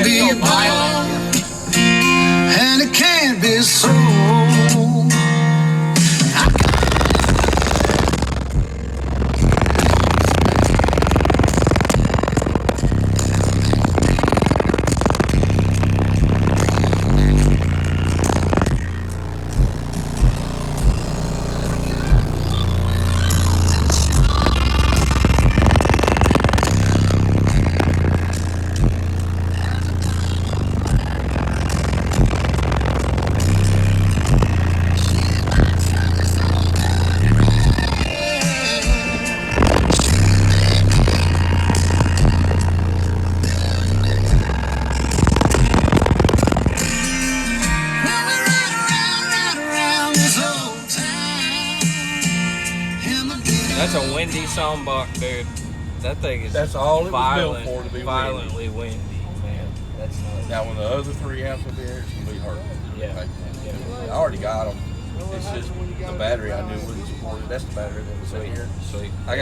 be so born, violent. and it can't be so. That's a windy songbox, dude. That thing is That's all it was built violent, for, to be violently windy, man. That's nuts. Now, when the other 3 amps will be there, it's going to be hard. Yeah. I already got them. It's just the battery I knew wouldn't support it. That's the battery that was in here. Sweet. I got